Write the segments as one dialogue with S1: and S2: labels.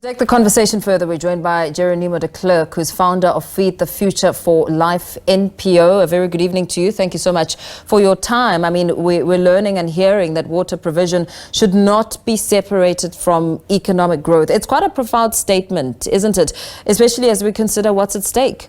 S1: Take the conversation further. We're joined by Geronimo De Klerk, who's founder of Feed the Future for Life NPO. A very good evening to you. Thank you so much for your time. I mean, we're learning and hearing that water provision should not be separated from economic growth. It's quite a profound statement, isn't it? Especially as we consider what's at stake.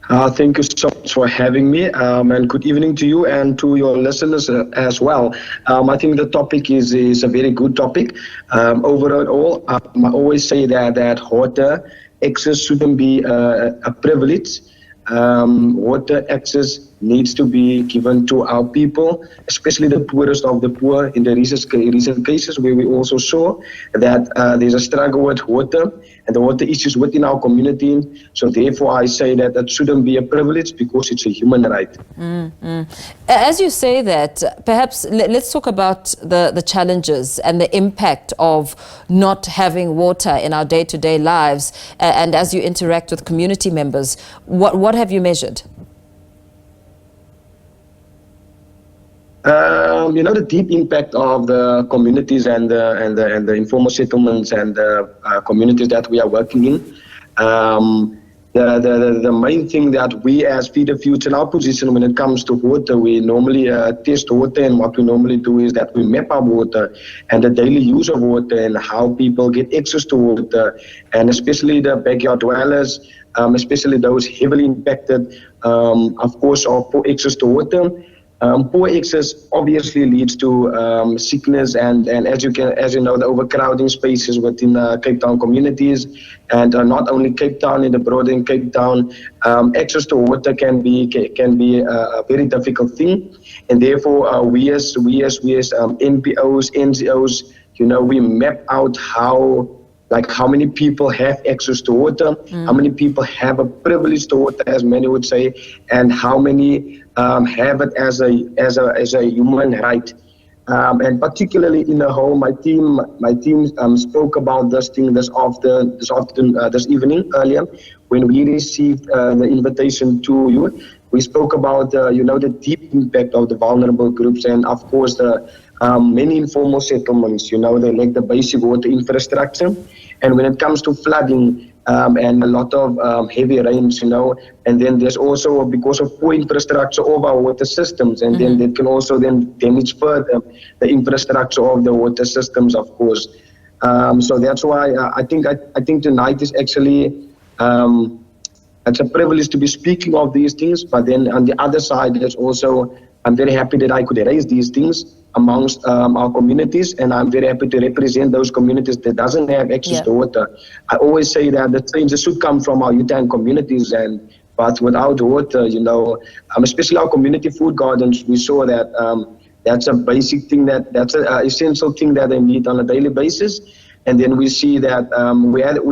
S2: Thank you so much for having me, and good evening to you and to your listeners as well. I think the topic is a very good topic. Overall, I always say that water access shouldn't be a privilege. Water access needs to be given to our people, especially the poorest of the poor. In the recent cases where we also saw that there's a struggle with water and the water issues within our community. So therefore I say that that shouldn't be a privilege because it's a human right.
S1: As you say that, perhaps let's talk about the challenges and the impact of not having water in our day-to-day lives, and as you interact with community members, what have you measured?
S2: The deep impact of the communities and the informal settlements and the communities that we are working in. The main thing that we as Feed the Future in our position when it comes to water, we normally test water, and what we normally do is that we map our water and the daily use of water and how people get access to water, and especially the backyard dwellers, especially those heavily impacted, of course, of poor access to water. Poor access obviously leads to sickness and as you know, the overcrowding spaces within Cape Town communities, and not only Cape Town, in the broader Cape Town, access to water can be a very difficult thing, and therefore we as NPOs, NGOs, we map out how many people have access to water, how many people have a privilege to water, as many would say, and how many have it as a human right. And particularly in the home, my team spoke about this thing this evening earlier when we received the invitation to you. We spoke about the deep impact of the vulnerable groups, and of course the many informal settlements. They lack the basic water infrastructure, and when it comes to flooding and a lot of heavy rains, and then there's also, because of poor infrastructure of our water systems, and then that can also then damage further the infrastructure of the water systems, of course. So that's why I think tonight is actually it's a privilege to be speaking of these things, but then on the other side, there's also, I'm very happy that I could raise these things amongst our communities, and I'm very happy to represent those communities that doesn't have access to water. I always say that the changes should come from our youth and communities, but without water, especially our community food gardens, we saw that that's a basic thing, that's an essential thing that they need on a daily basis. And then we see that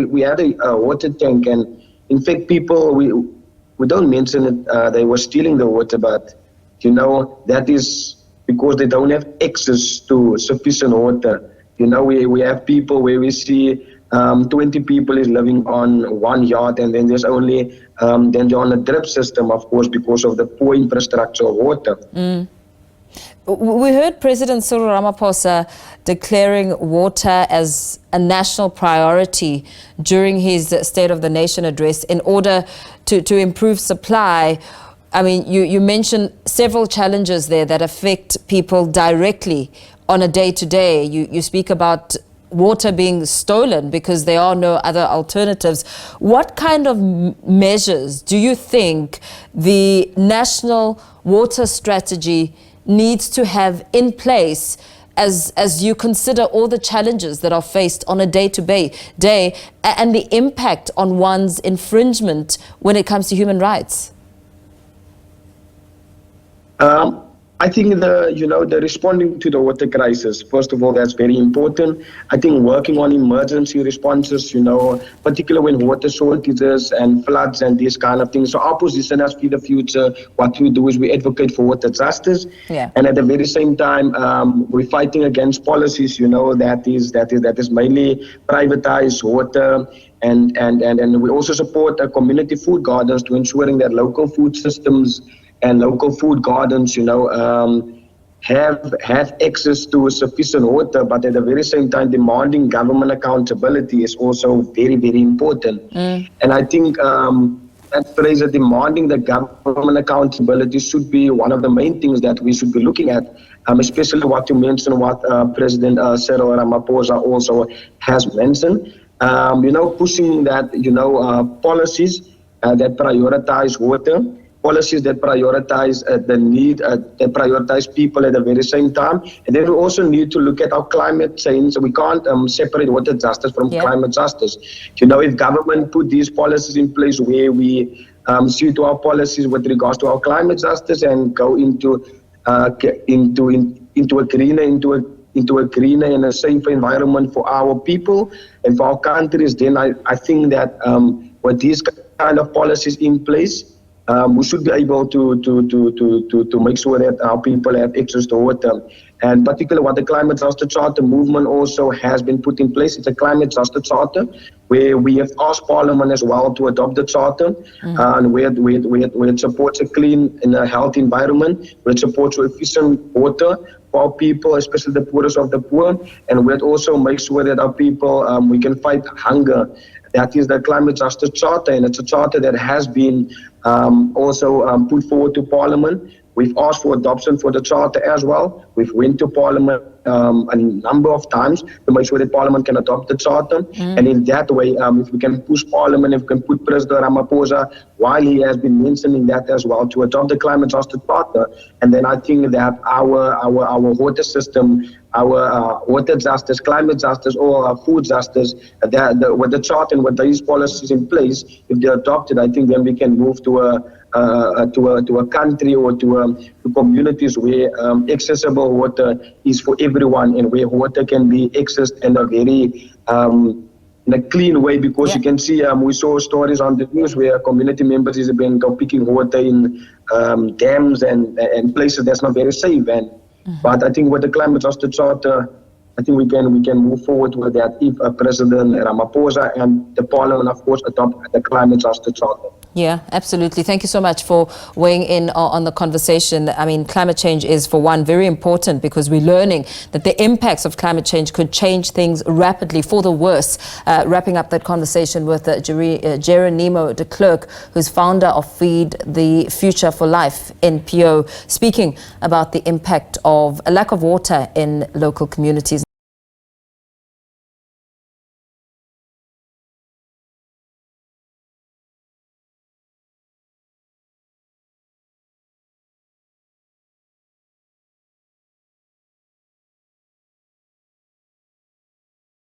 S2: we had a water tank, and in fact, people, we don't mention it, they were stealing the water, but that is because they don't have access to sufficient water. We have people where we see 20 people is living on 1 yard, and then there's only, then they're on a drip system, of course, because of the poor infrastructure of water.
S1: We heard President Cyril Ramaphosa declaring water as a national priority during his State of the Nation address in order to improve supply. I mean, you mentioned several challenges there that affect people directly on a day-to-day. You speak about water being stolen because there are no other alternatives. What kind of measures do you think the national water strategy needs to have in place as you consider all the challenges that are faced on a day-to-day and the impact on one's infringement when it comes to human rights?
S2: I think the responding to the water crisis, first of all, that's very important. I think working on emergency responses, particularly when water shortages and floods and these kind of things. So our position as Feed the Future, what we do is we advocate for water justice. And at the very same time, we're fighting against policies, that is mainly privatized water. And we also support community food gardens to ensuring that local food systems and local food gardens, have access to sufficient water, but at the very same time, demanding government accountability is also very, very important. And I think that phrase, demanding the government accountability, should be one of the main things that we should be looking at, especially what you mentioned, what President Cyril Ramaphosa also has mentioned. Pushing that, policies that prioritize water, policies that prioritize the need, that prioritize people at the very same time. And then we also need to look at our climate change. We can't separate water justice from climate justice. If government put these policies in place where we see to our policies with regards to our climate justice and go into a greener and a safer environment for our people and for our countries, then I think that with these kind of policies in place, we should be able to make sure that our people have access to water. And particularly what the Climate Justice Charter movement also has been put in place. It's a Climate Justice Charter where we have asked Parliament as well to adopt the charter, and where it supports a clean and a healthy environment, where it supports efficient water for our people, especially the poorest of the poor, and where it also makes sure that our people, we can fight hunger. That is the Climate Justice Charter, and it's a charter that has been also put forward to Parliament. We've asked for adoption for the charter as well. We've went to Parliament a number of times to make sure that Parliament can adopt the charter. And in that way, if we can push Parliament, if we can put President Ramaphosa, while he has been mentioning that as well, to adopt the Climate Justice Charter, and then I think that our water system, our water justice, climate justice, or our food justice, with the chart and with these policies in place, if they're adopted, I think then we can move to a country or to communities where accessible water is for everyone, and where water can be accessed in a very in a clean way, because you can see, we saw stories on the news where community members have been picking water in dams and places that's not very safe. And but I think with the Climate Justice Charter, I think we can move forward with that if President Ramaphosa and the Parliament, of course, adopt the Climate Justice Charter.
S1: Yeah, absolutely. Thank you so much for weighing in on the conversation. I mean, climate change is, for one, very important, because we're learning that the impacts of climate change could change things rapidly for the worse. Wrapping up that conversation with Geronimo De Klerk, who's founder of Feed the Future for Life NPO, speaking about the impact of a lack of water in local communities.